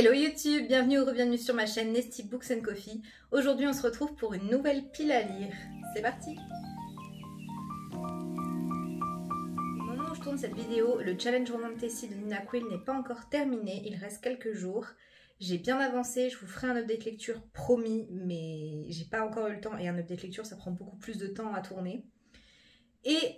Hello YouTube, bienvenue ou re-bienvenue sur ma chaîne Nesty Books and Coffee. Aujourd'hui on se retrouve pour une nouvelle pile à lire. C'est parti! Au moment où je tourne cette vidéo, le challenge Roman de Tessie de Nina Quill n'est pas encore terminé, il reste quelques jours. J'ai bien avancé, je vous ferai un update lecture promis, mais j'ai pas encore eu le temps et un update lecture ça prend beaucoup plus de temps à tourner. Et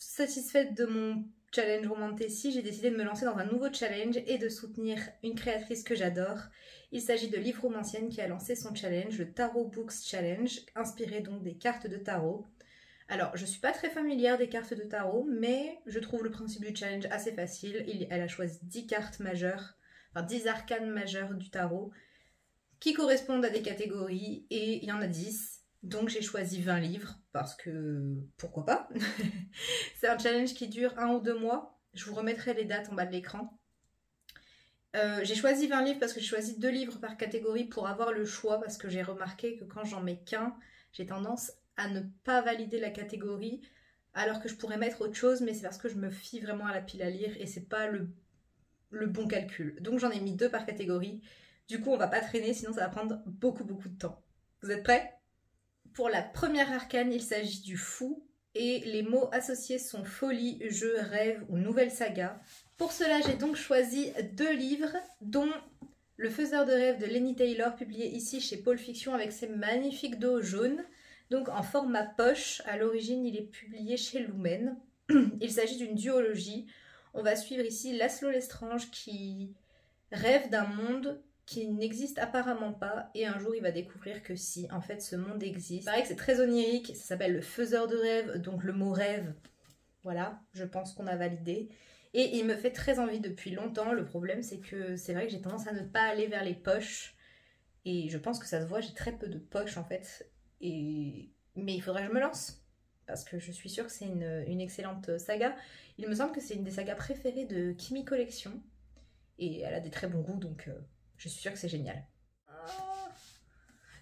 satisfaite de mon challenge Roman de Tessie, j'ai décidé de me lancer dans un nouveau challenge et de soutenir une créatrice que j'adore. Il s'agit de Livre Romancienne qui a lancé son challenge, le Tarot Books Challenge, inspiré donc des cartes de tarot. Alors, je suis pas très familière des cartes de tarot, mais je trouve le principe du challenge assez facile. Elle a choisi 10 cartes majeures, enfin 10 arcanes majeures du tarot, qui correspondent à des catégories, et il y en a 10. Donc j'ai choisi 20 livres, parce que pourquoi pas. C'est un challenge qui dure 1 ou 2 mois. Je vous remettrai les dates en bas de l'écran. J'ai choisi 20 livres parce que j'ai choisi 2 livres par catégorie pour avoir le choix, parce que j'ai remarqué que quand j'en mets qu'un, j'ai tendance à ne pas valider la catégorie, alors que je pourrais mettre autre chose, mais c'est parce que je me fie vraiment à la pile à lire et c'est pas le bon calcul. Donc j'en ai mis 2 par catégorie. Du coup on va pas traîner, sinon ça va prendre beaucoup de temps. Vous êtes prêts? Pour la première arcane, il s'agit du fou et les mots associés sont folie, jeu, rêve ou nouvelle saga. Pour cela, j'ai donc choisi 2 livres, dont Le Faiseur de rêves de Laini Taylor, publié ici chez Pôle Fiction avec ses magnifiques dos jaunes, donc en format poche. À l'origine, il est publié chez Lumen. Il s'agit d'une duologie. On va suivre ici Laszlo Lestrange qui rêve d'un monde qui n'existe apparemment pas, et un jour il va découvrir que si, en fait ce monde existe. Pareil que c'est très onirique, ça s'appelle Le Faiseur de rêves, donc le mot rêve, voilà, je pense qu'on a validé. Et il me fait très envie depuis longtemps. Le problème c'est que c'est vrai que j'ai tendance à ne pas aller vers les poches, et je pense que ça se voit, j'ai très peu de poches en fait, mais il faudrait que je me lance, parce que je suis sûre que c'est une excellente saga. Il me semble que c'est une des sagas préférées de Kimi Collection, et elle a des très bons goûts, donc je suis sûre que c'est génial. Ah,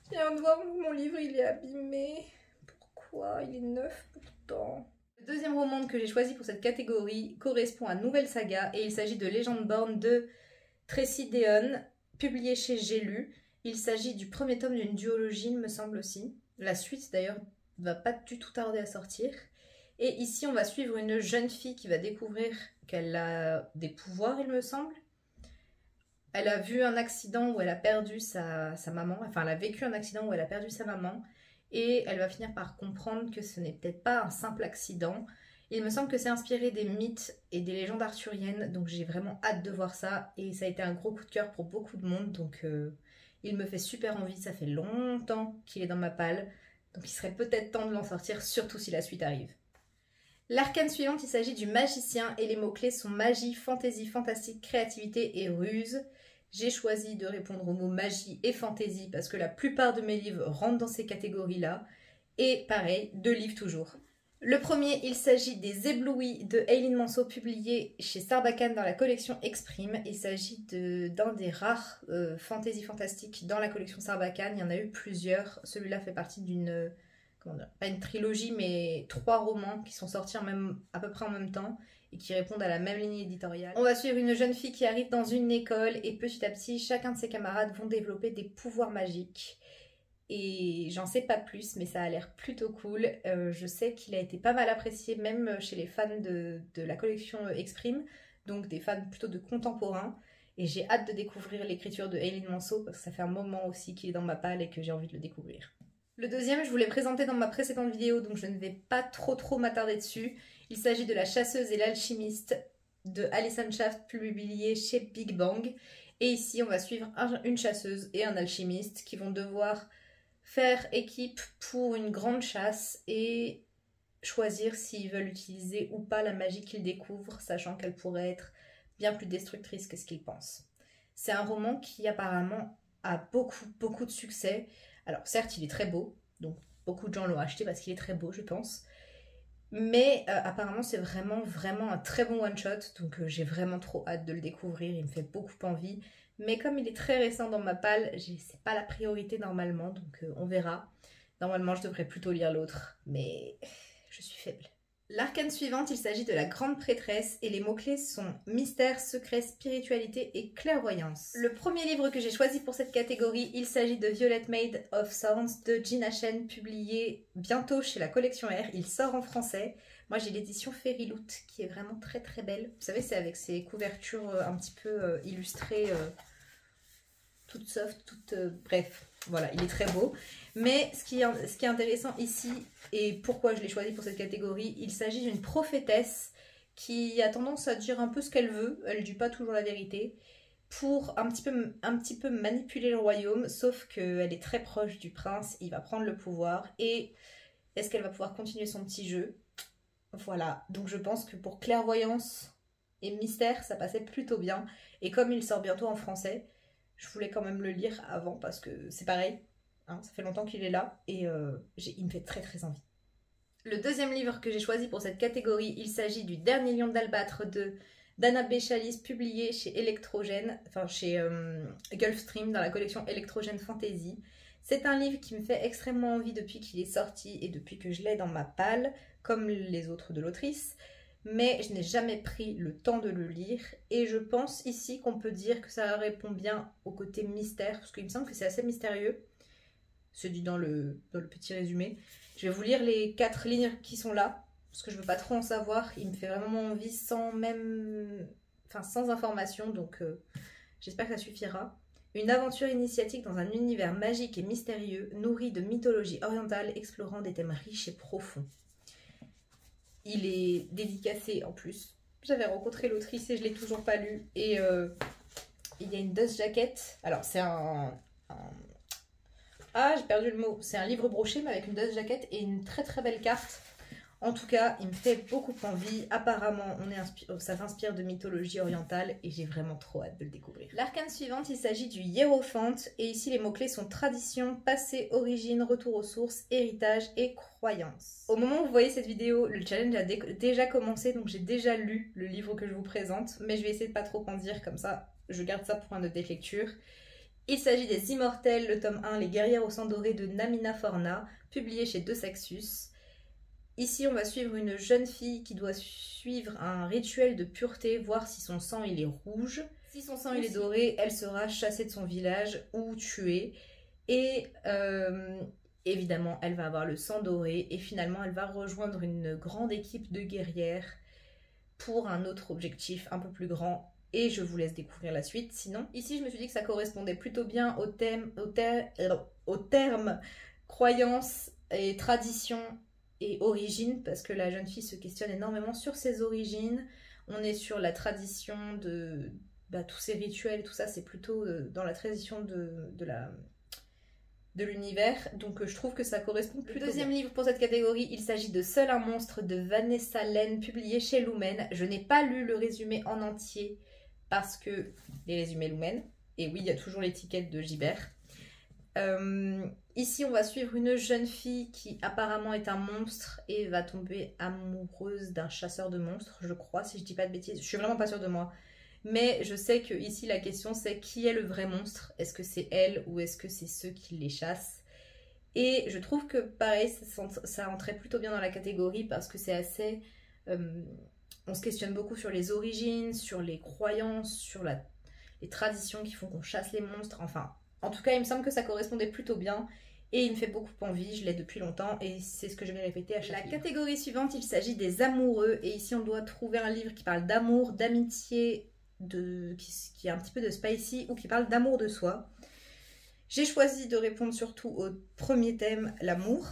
je viens de voir mon livre, il est abîmé. Pourquoi? Il est neuf pourtant. Le deuxième roman que j'ai choisi pour cette catégorie correspond à Nouvelle Saga, et il s'agit de Legendborn de Tracy Deonn, publié chez J'ai lu. Il s'agit du premier tome d'une duologie, il me semble aussi. La suite d'ailleurs va pas du tout tarder à sortir. Et ici on va suivre une jeune fille qui va découvrir qu'elle a des pouvoirs, il me semble. Elle a vu un accident où elle a perdu sa maman, enfin elle a vécu un accident où elle a perdu sa maman, et elle va finir par comprendre que ce n'est peut-être pas un simple accident. Il me semble que c'est inspiré des mythes et des légendes arthuriennes, donc j'ai vraiment hâte de voir ça, et ça a été un gros coup de cœur pour beaucoup de monde, donc il me fait super envie. Ça fait longtemps qu'il est dans ma palle, donc il serait peut-être temps de l'en sortir, surtout si la suite arrive. L'arcane suivante, il s'agit du magicien, et les mots-clés sont magie, fantaisie, fantastique, créativité et ruse. J'ai choisi de répondre aux mots magie et fantaisie parce que la plupart de mes livres rentrent dans ces catégories-là. Et pareil, 2 livres toujours. Le premier, il s'agit des Éblouis de Aileen Manceau, publié chez Sarbacane dans la collection Exprime. Il s'agit d'un des rares fantaisie fantastiques dans la collection Sarbacane. Il y en a eu plusieurs. Celui-là fait partie d'une... pas une trilogie, mais 3 romans qui sont sortis à peu près en même temps et qui répondent à la même ligne éditoriale. On va suivre une jeune fille qui arrive dans une école, et petit à petit, chacun de ses camarades vont développer des pouvoirs magiques. Et j'en sais pas plus, mais ça a l'air plutôt cool. Je sais qu'il a été pas mal apprécié, même chez les fans de la collection Exprime, donc des fans plutôt de contemporains. Et j'ai hâte de découvrir l'écriture de Aileen Manceau, parce que ça fait un moment aussi qu'il est dans ma palle et que j'ai envie de le découvrir. Le deuxième, je vous l'ai présenté dans ma précédente vidéo, donc je ne vais pas trop m'attarder dessus. Il s'agit de La chasseuse et l'alchimiste de Alison Shaft, publié chez Big Bang. Et ici, on va suivre une chasseuse et un alchimiste qui vont devoir faire équipe pour une grande chasse et choisir s'ils veulent utiliser ou pas la magie qu'ils découvrent, sachant qu'elle pourrait être bien plus destructrice que ce qu'ils pensent. C'est un roman qui apparemment a beaucoup de succès. Alors certes, il est très beau, donc beaucoup de gens l'ont acheté parce qu'il est très beau, je pense. Mais apparemment, c'est vraiment un très bon one-shot, donc j'ai vraiment trop hâte de le découvrir, il me fait beaucoup envie. Mais comme il est très récent dans ma palle, c'est pas la priorité normalement, donc on verra. Normalement, je devrais plutôt lire l'autre, mais je suis faible. L'arcane suivante, il s'agit de la grande prêtresse et les mots-clés sont mystère, secret, spiritualité et clairvoyance. Le premier livre que j'ai choisi pour cette catégorie, il s'agit de Violet Maid of Sounds de Gina Shen, publié bientôt chez la collection R. Il sort en français. Moi j'ai l'édition Fairyloot qui est vraiment très très belle. Vous savez, c'est avec ces couvertures un petit peu illustrées, toutes soft, toutes... bref, voilà, il est très beau. Mais ce qui est intéressant ici, et pourquoi je l'ai choisi pour cette catégorie, il s'agit d'une prophétesse qui a tendance à dire un peu ce qu'elle veut, elle ne dit pas toujours la vérité, pour un petit peu manipuler le royaume, sauf qu'elle est très proche du prince, il va prendre le pouvoir, et est-ce qu'elle va pouvoir continuer son petit jeu? Voilà, donc je pense que pour clairvoyance et mystère, ça passait plutôt bien, et comme il sort bientôt en français, je voulais quand même le lire avant, parce que c'est pareil. Ça fait longtemps qu'il est là et il me fait très très envie. Le deuxième livre que j'ai choisi pour cette catégorie, il s'agit du Dernier Lion d'Albâtre de d'Anna B. Chalice, publié chez Electrogène, enfin chez Gulfstream dans la collection Electrogène Fantasy. C'est un livre qui me fait extrêmement envie depuis qu'il est sorti et depuis que je l'ai dans ma palle, comme les autres de l'autrice. Mais je n'ai jamais pris le temps de le lire et je pense ici qu'on peut dire que ça répond bien au côté mystère, parce qu'il me semble que c'est assez mystérieux. C'est dit dans le petit résumé. Je vais vous lire les 4 lignes qui sont là, parce que je ne veux pas trop en savoir. Il me fait vraiment envie sans information, donc j'espère que ça suffira. Une aventure initiatique dans un univers magique et mystérieux, nourri de mythologie orientale, explorant des thèmes riches et profonds. Il est dédicacé en plus. J'avais rencontré l'autrice et je ne l'ai toujours pas lu. Et il y a une dust jacket. Alors c'est Ah, j'ai perdu le mot. C'est un livre broché, mais avec une dust jacket et une très très belle carte. En tout cas, il me fait beaucoup envie. Apparemment, ça s'inspire de mythologie orientale et j'ai vraiment trop hâte de le découvrir. L'arcane suivante, il s'agit du Hiérophante. Et ici, les mots-clés sont tradition, passé, origine, retour aux sources, héritage et croyance. Au moment où vous voyez cette vidéo, le challenge a déjà commencé, donc j'ai déjà lu le livre que je vous présente. Mais je vais essayer de pas trop en dire, comme ça, je garde ça pour un update lecture. Il s'agit des Immortels, le tome 1, Les guerrières au sang doré de Namina Forna, publié chez De Saxus. Ici, on va suivre une jeune fille qui doit suivre un rituel de pureté, voir si son sang il est rouge. Si son sang il est doré, elle sera chassée de son village ou tuée. Et évidemment, elle va avoir le sang doré et finalement, elle va rejoindre une grande équipe de guerrières pour un autre objectif un peu plus grand. Et je vous laisse découvrir la suite. Sinon, ici, je me suis dit que ça correspondait plutôt bien au terme croyance et tradition et origine, parce que la jeune fille se questionne énormément sur ses origines. On est sur la tradition de tous ces rituels et tout ça, c'est plutôt dans la tradition de l'univers, donc je trouve que ça correspond plutôt bien. Le deuxième livre pour cette catégorie, il s'agit de Seul un monstre de Vanessa Len, publié chez Lumen. Je n'ai pas lu le résumé en entier, parce que les résumés Lumen, et oui, il y a toujours l'étiquette de Gibert. Ici, on va suivre une jeune fille qui apparemment est un monstre et va tomber amoureuse d'un chasseur de monstres, je crois, si je dis pas de bêtises. Je suis vraiment pas sûre de moi. Mais je sais que ici la question c'est qui est le vrai monstre? Est-ce que c'est elle ou est-ce que c'est ceux qui les chassent? Et je trouve que pareil, ça entrait plutôt bien dans la catégorie parce que c'est assez... on se questionne beaucoup sur les origines, sur les croyances, sur les traditions qui font qu'on chasse les monstres. Enfin, en tout cas, il me semble que ça correspondait plutôt bien. Et il me fait beaucoup envie, je l'ai depuis longtemps et c'est ce que je vais répéter à chaque livre. La catégorie suivante, il s'agit des amoureux. Et ici, on doit trouver un livre qui parle d'amour, d'amitié, qui est un petit peu de spicy ou qui parle d'amour de soi. J'ai choisi de répondre surtout au premier thème, l'amour.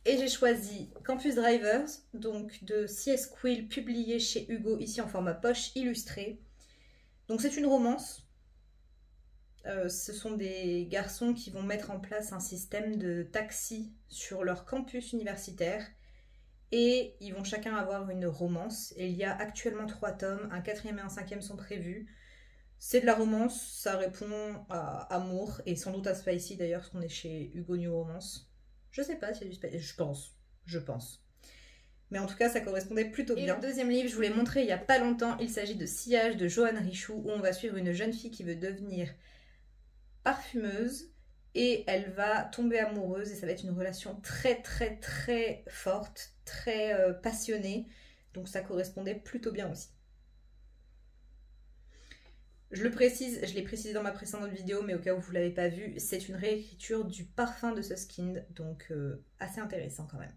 Et j'ai choisi Campus Drivers, donc de C.S. Quill, publié chez Hugo, ici en format poche illustré. Donc c'est une romance. Ce sont des garçons qui vont mettre en place un système de taxi sur leur campus universitaire. Et ils vont chacun avoir une romance. Et il y a actuellement 3 tomes, un 4e et un 5e sont prévus. C'est de la romance, ça répond à amour, et sans doute à spicy d'ailleurs, parce qu'on est chez Hugo New Romance. Je sais pas s'il y a du spicy, je pense. Mais en tout cas, ça correspondait plutôt bien. Et le deuxième livre, je vous l'ai montré il y a pas longtemps, il s'agit de Sillage de Joanne Richoux, où on va suivre une jeune fille qui veut devenir parfumeuse. et elle va tomber amoureuse et ça va être une relation très très très forte, très passionnée, donc ça correspondait plutôt bien aussi. Je le précise, je l'ai précisé dans ma précédente vidéo, mais au cas où vous ne l'avez pas vu, c'est une réécriture du parfum de Suskind, donc assez intéressant quand même.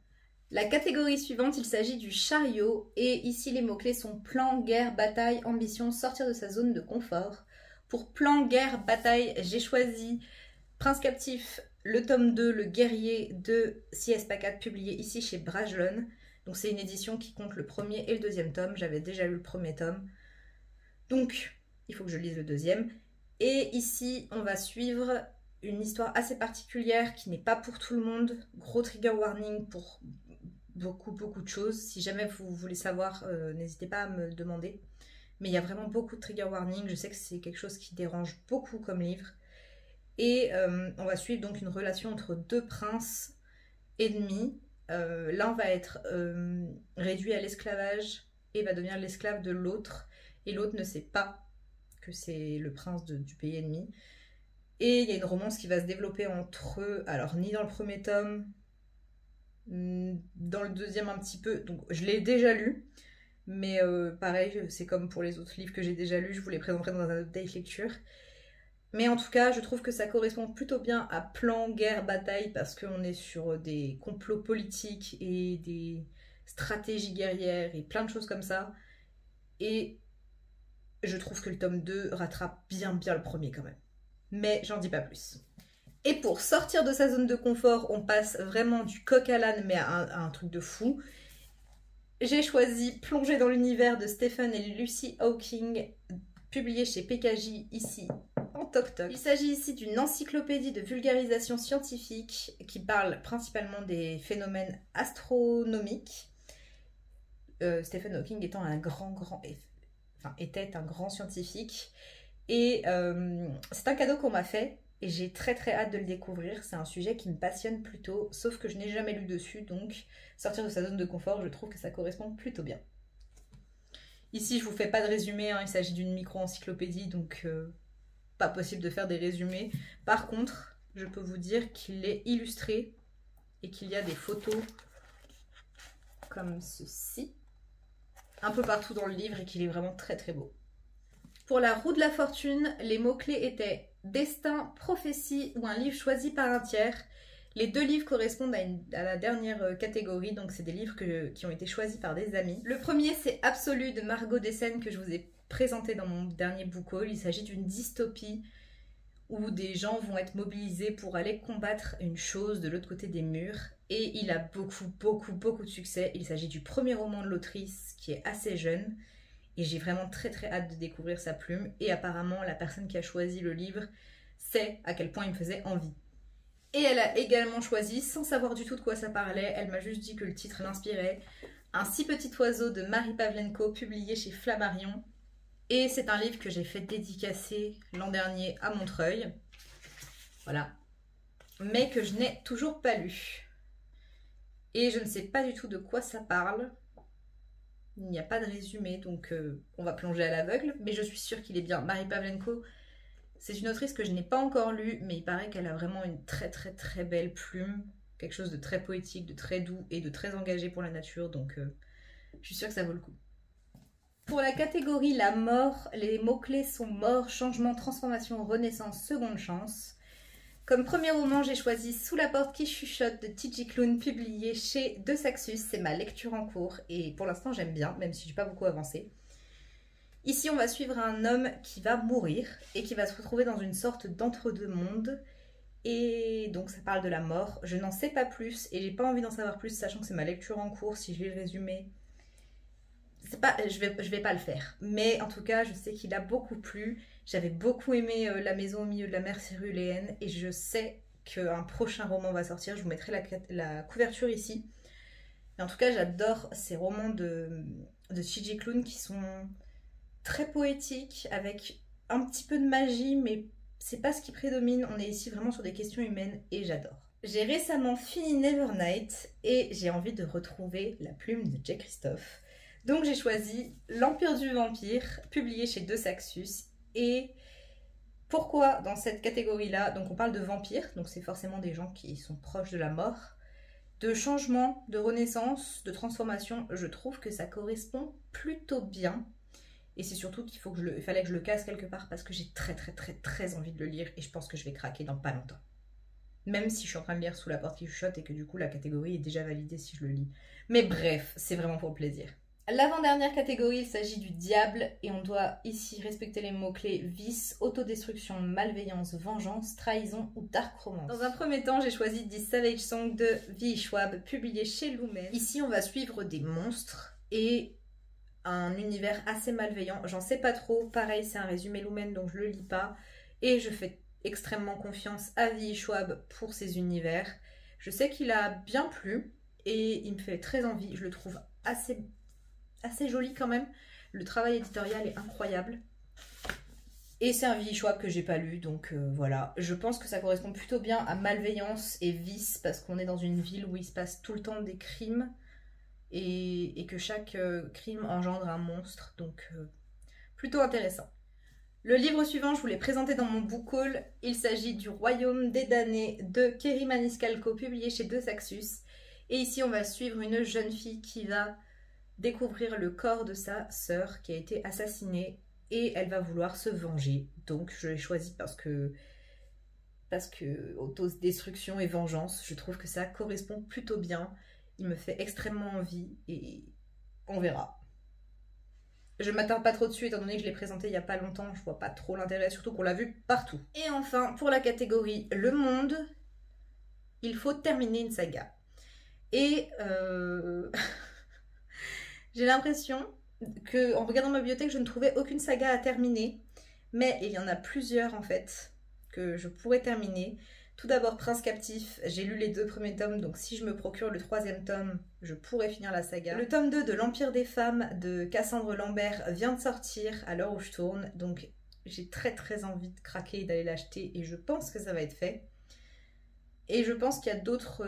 La catégorie suivante, il s'agit du chariot, et ici les mots-clés sont plan, guerre, bataille, ambition, sortir de sa zone de confort. Pour plan, guerre, bataille, j'ai choisi Prince captif, le tome 2, le guerrier de C.S. Pacat, publié ici chez Brajlon. Donc c'est une édition qui compte le premier et le deuxième tome, j'avais déjà lu le premier tome. Donc il faut que je lise le deuxième. Et ici, on va suivre une histoire assez particulière qui n'est pas pour tout le monde. Gros trigger warning pour beaucoup de choses. Si jamais vous voulez savoir, n'hésitez pas à me le demander. Mais il y a vraiment beaucoup de trigger warning. Je sais que c'est quelque chose qui dérange beaucoup comme livre. Et on va suivre donc une relation entre deux princes ennemis. L'un va être réduit à l'esclavage et va devenir l'esclave de l'autre. Et l'autre ne sait pas que c'est le prince du pays ennemi. Et il y a une romance qui va se développer entre eux, alors ni dans le premier tome, dans le deuxième un petit peu, donc je l'ai déjà lu, mais pareil, c'est comme pour les autres livres que j'ai déjà lus, je vous les présenterai dans un update lecture. Mais en tout cas, je trouve que ça correspond plutôt bien à plan, guerre, bataille, parce qu'on est sur des complots politiques et des stratégies guerrières et plein de choses comme ça. Et je trouve que le tome 2 rattrape bien le premier quand même. Mais j'en dis pas plus. Et pour sortir de sa zone de confort, on passe vraiment du coq à l'âne, mais à un truc de fou. J'ai choisi Plonger dans l'univers de Stephen et Lucy Hawking, publié chez PKJ ici en toc-toc. Il s'agit ici d'une encyclopédie de vulgarisation scientifique qui parle principalement des phénomènes astronomiques. Stephen Hawking étant était un grand scientifique. Et c'est un cadeau qu'on m'a fait et j'ai très hâte de le découvrir. C'est un sujet qui me passionne plutôt, sauf que je n'ai jamais lu dessus, donc sortir de sa zone de confort, je trouve que ça correspond plutôt bien. Ici, je vous fais pas de résumé, hein, il s'agit d'une micro-encyclopédie, donc pas possible de faire des résumés. Par contre, je peux vous dire qu'il est illustré et qu'il y a des photos comme ceci, un peu partout dans le livre et qu'il est vraiment très beau. Pour la roue de la fortune, les mots-clés étaient destin, prophétie ou un livre choisi par un tiers. Les deux livres correspondent à la dernière catégorie, donc c'est des livres qui ont été choisis par des amis. Le premier, c'est Absolu de Margot Dessen que je vous ai présenté dans mon dernier book haul. Il s'agit d'une dystopie où des gens vont être mobilisés pour aller combattre une chose de l'autre côté des murs. Et il a beaucoup de succès. Il s'agit du premier roman de l'autrice qui est assez jeune. Et j'ai vraiment très hâte de découvrir sa plume. Et apparemment, la personne qui a choisi le livre sait à quel point il me faisait envie. Et elle a également choisi, sans savoir du tout de quoi ça parlait, elle m'a juste dit que le titre l'inspirait, Un si petit oiseau de Marie Pavlenko, publié chez Flammarion. Et c'est un livre que j'ai fait dédicacer l'an dernier à Montreuil. Voilà. Mais que je n'ai toujours pas lu. Et je ne sais pas du tout de quoi ça parle. Il n'y a pas de résumé, donc on va plonger à l'aveugle. Mais je suis sûre qu'il est bien. Marie Pavlenko, c'est une autrice que je n'ai pas encore lue, mais il paraît qu'elle a vraiment une très belle plume. Quelque chose de très poétique, de très doux et de très engagé pour la nature. Donc je suis sûre que ça vaut le coup. Pour la catégorie la mort, les mots-clés sont mort, changement, transformation, renaissance, seconde chance. Comme premier roman, j'ai choisi Sous la porte qui chuchote de T.J. Klune, publié chez De Saxus. C'est ma lecture en cours et pour l'instant j'aime bien, même si j'ai pas beaucoup avancé. Ici, on va suivre un homme qui va mourir et qui va se retrouver dans une sorte d'entre-deux mondes. Et donc ça parle de la mort. Je n'en sais pas plus et j'ai pas envie d'en savoir plus, sachant que c'est ma lecture en cours. Si je lis le résumé, je vais pas le faire. Mais en tout cas, je sais qu'il a beaucoup plu. J'avais beaucoup aimé La maison au milieu de la mer céruléenne et je sais qu'un prochain roman va sortir. Je vous mettrai la couverture ici. Et en tout cas, j'adore ces romans de T.J. Klune qui sont très poétiques, avec un petit peu de magie, mais c'est pas ce qui prédomine. On est ici vraiment sur des questions humaines et j'adore. J'ai récemment fini Nevernight et j'ai envie de retrouver la plume de J. Christophe. Donc j'ai choisi L'Empire du Vampire, publié chez De Saxus. Et Pourquoi dans cette catégorie-là? Donc on parle de vampires, donc c'est forcément des gens qui sont proches de la mort. De changement, de renaissance, de transformation, je trouve que ça correspond plutôt bien. Et c'est surtout qu'il fallait que je le casse quelque part parce que j'ai très envie de le lire et je pense que je vais craquer dans pas longtemps. Même si je suis en train de lire Sous la porte qui chuchote et que du coup la catégorie est déjà validée si je le lis. Mais bref, c'est vraiment pour le plaisir. L'avant-dernière catégorie, il s'agit du diable et on doit ici respecter les mots-clés vice, autodestruction, malveillance, vengeance, trahison ou dark romance. Dans un premier temps, j'ai choisi This Savage Song de V. Schwab, publié chez Lumen. Ici, on va suivre des monstres et un univers assez malveillant. J'en sais pas trop, pareil, c'est un résumé Lumen donc je le lis pas. Et je fais extrêmement confiance à V. Schwab pour ses univers. Je sais qu'il a bien plu et il me fait très envie, je le trouve assez joli quand même. Le travail éditorial est incroyable. Et c'est un V. Schwab que j'ai pas lu, donc voilà. Je pense que ça correspond plutôt bien à malveillance et vice, parce qu'on est dans une ville où il se passe tout le temps des crimes, et que chaque crime engendre un monstre, donc plutôt intéressant. Le livre suivant, je vous l'ai présenté dans mon book haul. Il s'agit du Royaume des damnés de Kerri Maniscalco, publié chez De Saxus. Et ici, on va suivre une jeune fille qui va découvrir le corps de sa sœur qui a été assassinée et elle va vouloir se venger. Donc je l'ai choisi parce que autodestruction et vengeance, je trouve que ça correspond plutôt bien. Il me fait extrêmement envie et on verra. Je ne m'attarde pas trop dessus étant donné que je l'ai présenté il n'y a pas longtemps, je vois pas trop l'intérêt, surtout qu'on l'a vu partout. Et enfin, pour la catégorie Le Monde, il faut terminer une saga. Et j'ai l'impression qu'en regardant ma bibliothèque, je ne trouvais aucune saga à terminer. Mais il y en a plusieurs en fait que je pourrais terminer. Tout d'abord Prince Captif, j'ai lu les 2 premiers tomes, donc si je me procure le 3e tome, je pourrais finir la saga. Le tome 2 de l'Empire des femmes de Cassandre Lambert vient de sortir à l'heure où je tourne, donc j'ai très envie de craquer et d'aller l'acheter et je pense que ça va être fait. Et je pense qu'il y a d'autres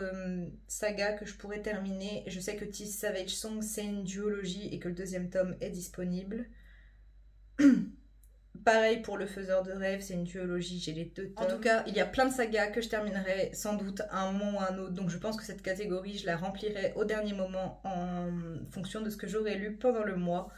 sagas que je pourrais terminer. Je sais que This Savage Song c'est une duologie et que le 2e tome est disponible. Pareil pour Le Faiseur de Rêves, c'est une duologie, j'ai les 2 tomes. En tout cas, il y a plein de sagas que je terminerai sans doute à un moment ou à un autre. Donc je pense que cette catégorie, je la remplirai au dernier moment en fonction de ce que j'aurai lu pendant le mois.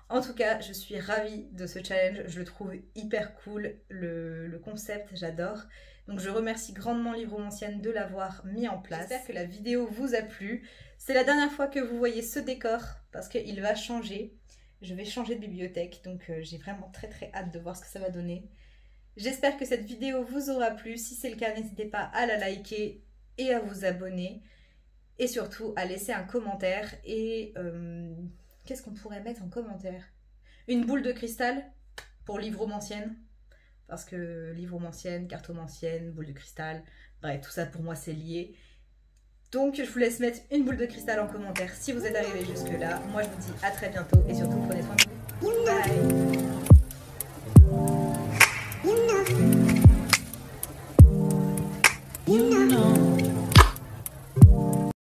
En tout cas, je suis ravie de ce challenge, je le trouve hyper cool, le concept, j'adore. Donc je remercie grandement Livromancienne de l'avoir mis en place. J'espère que la vidéo vous a plu. C'est la dernière fois que vous voyez ce décor parce qu'il va changer. Je vais changer de bibliothèque, donc j'ai vraiment très hâte de voir ce que ça va donner. J'espère que cette vidéo vous aura plu. Si c'est le cas, n'hésitez pas à la liker et à vous abonner. Et surtout à laisser un commentaire. Et qu'est-ce qu'on pourrait mettre en commentaire? Une boule de cristal pour Livromancienne. Parce que Livromancienne, cartomancienne, boule de cristal, bref, tout ça pour moi c'est lié. Donc je vous laisse mettre une boule de cristal en commentaire si vous êtes arrivé jusque là. Moi je vous dis à très bientôt et surtout prenez soin de vous. Bye.